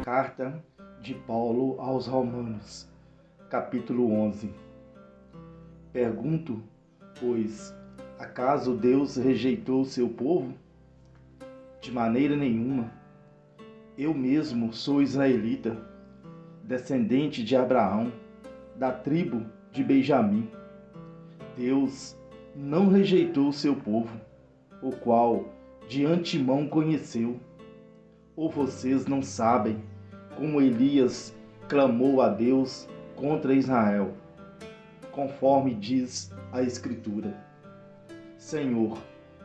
Carta de Paulo aos Romanos, capítulo 11. Pergunto, pois, acaso Deus rejeitou o seu povo? De maneira nenhuma. Eu mesmo sou israelita, descendente de Abraão, da tribo de Benjamim. Deus não rejeitou o seu povo, o qual de antemão conheceu. Ou vocês não sabem como Elias clamou a Deus contra Israel, conforme diz a Escritura: Senhor,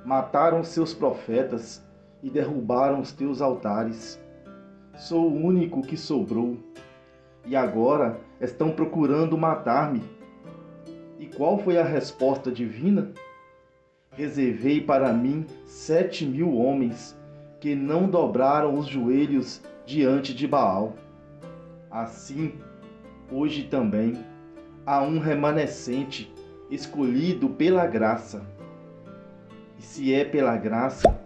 mataram seus profetas e derrubaram os teus altares. Sou o único que sobrou, e agora estão procurando matar-me. E qual foi a resposta divina? Reservei para mim 7.000 homens que não dobraram os joelhos diante de Baal. Assim, hoje também, há um remanescente escolhido pela graça. E se é pela graça,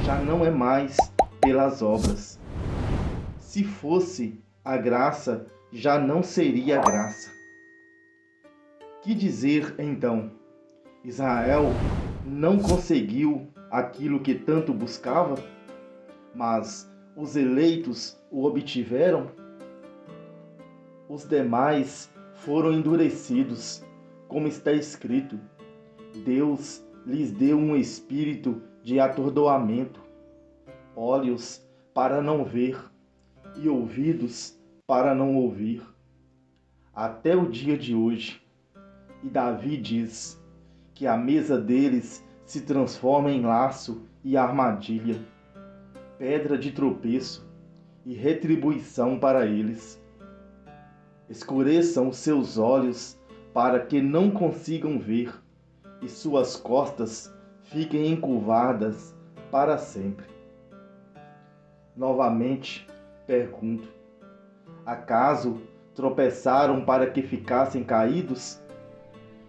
já não é mais pelas obras. Se fosse a graça, já não seria graça. Que dizer então? Israel não conseguiu aquilo que tanto buscava, mas os eleitos o obtiveram? Os demais foram endurecidos, como está escrito: Deus lhes deu um espírito de atordoamento, olhos para não ver e ouvidos para não ouvir, até o dia de hoje. E Davi diz que a mesa deles se transforma em laço e armadilha, pedra de tropeço e retribuição para eles. Escureçam os seus olhos para que não consigam ver, e suas costas fiquem encurvadas para sempre. Novamente pergunto: acaso tropeçaram para que ficassem caídos?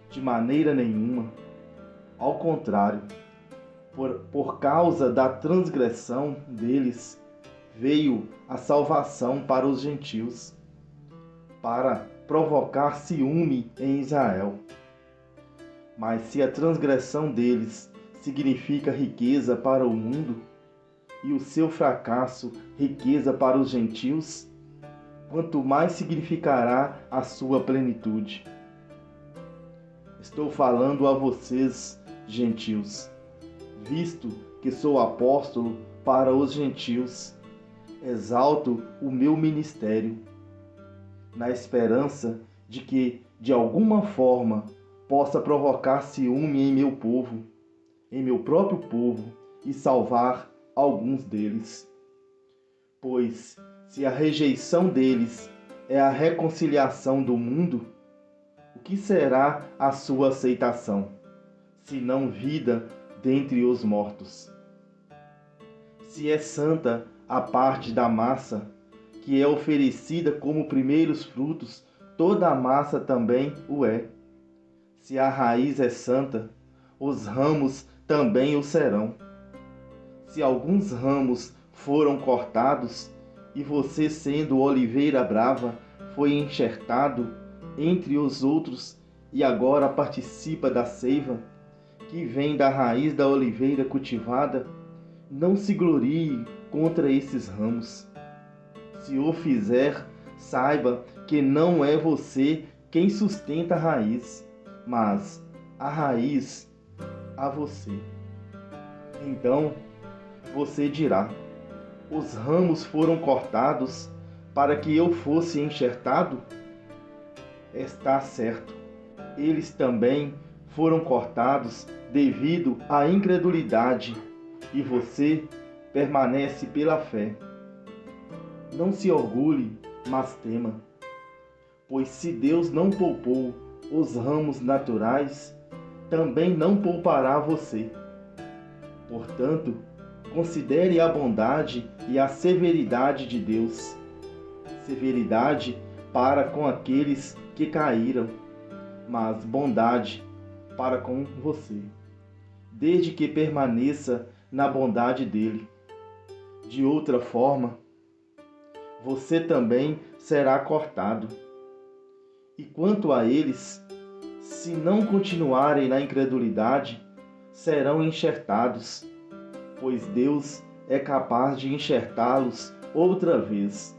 De maneira nenhuma. Ao contrário, por causa da transgressão deles, veio a salvação para os gentios, para provocar ciúme em Israel. Mas se a transgressão deles significa riqueza para o mundo, e o seu fracasso riqueza para os gentios, quanto mais significará a sua plenitude. Estou falando a vocês, gentios, visto que sou apóstolo para os gentios. Exalto o meu ministério, na esperança de que, de alguma forma, possa provocar ciúme em meu povo, em meu próprio povo, e salvar alguns deles. Pois, se a rejeição deles é a reconciliação do mundo, o que será a sua aceitação, senão vida dentre os mortos? Se é santa a parte da massa, que é oferecida como primeiros frutos, toda a massa também o é. Se a raiz é santa, os ramos também o serão. Se alguns ramos foram cortados, e você, sendo oliveira brava, foi enxertado entre os outros e agora participa da seiva, que vem da raiz da oliveira cultivada, não se glorie contra esses ramos. Se o fizer, saiba que não é você quem sustenta a raiz, mas a raiz a você. Então você dirá: os ramos foram cortados para que eu fosse enxertado? Está certo, eles também foram cortados devido à incredulidade, e você permanece pela fé. Não se orgulhe, mas tema, pois se Deus não poupou os ramos naturais, também não poupará você. Portanto, considere a bondade e a severidade de Deus. Severidade para com aqueles que caíram, mas bondade para com você, desde que permaneça na bondade dele. De outra forma, você também será cortado. E quanto a eles, se não continuarem na incredulidade, serão enxertados, pois Deus é capaz de enxertá-los outra vez.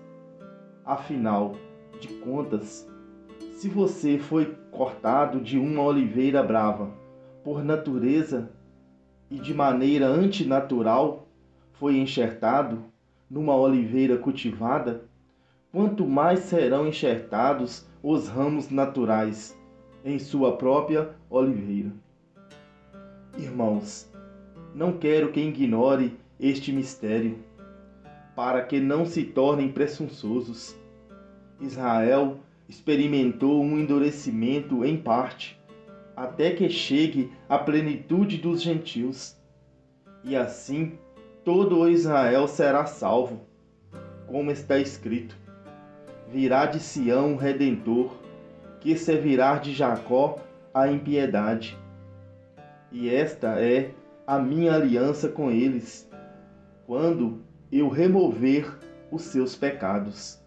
Afinal de contas, se você foi cortado de uma oliveira brava, por natureza e de maneira antinatural, foi enxertado numa oliveira cultivada, quanto mais serão enxertados os ramos naturais em sua própria oliveira. Irmãos, não quero que ignore este mistério, para que não se tornem presunçosos. Israel experimentou um endurecimento em parte, até que chegue à plenitude dos gentios. E assim todo o Israel será salvo, como está escrito: virá de Sião um Redentor, que servirá de Jacó a impiedade. E esta é a minha aliança com eles, quando eu remover os seus pecados.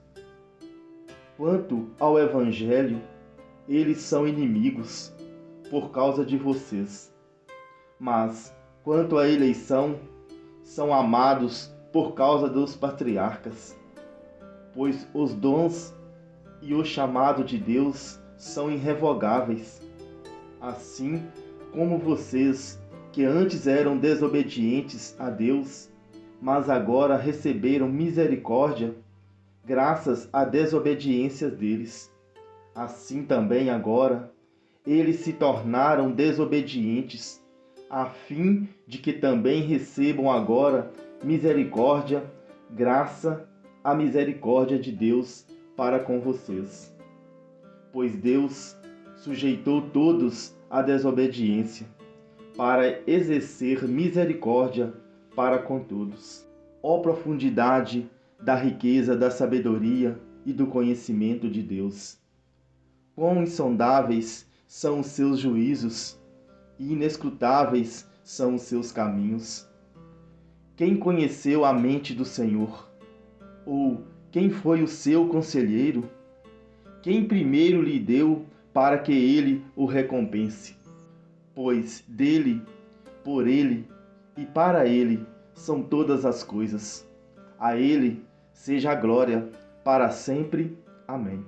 Quanto ao Evangelho, eles são inimigos por causa de vocês. Mas, quanto à eleição, são amados por causa dos patriarcas. Pois os dons e o chamado de Deus são irrevogáveis. Assim como vocês, que antes eram desobedientes a Deus, mas agora receberam misericórdia, graças à desobediência deles. Assim também agora, eles se tornaram desobedientes, a fim de que também recebam agora misericórdia, graça à misericórdia de Deus para com vocês. Pois Deus sujeitou todos à desobediência, para exercer misericórdia para com todos. Ó profundidade da riqueza da sabedoria e do conhecimento de Deus! Quão insondáveis são os seus juízos e inescrutáveis são os seus caminhos! Quem conheceu a mente do Senhor? Ou quem foi o seu conselheiro? Quem primeiro lhe deu para que ele o recompense? Pois dele, por ele e para ele são todas as coisas. A ele seja a glória para sempre. Amém.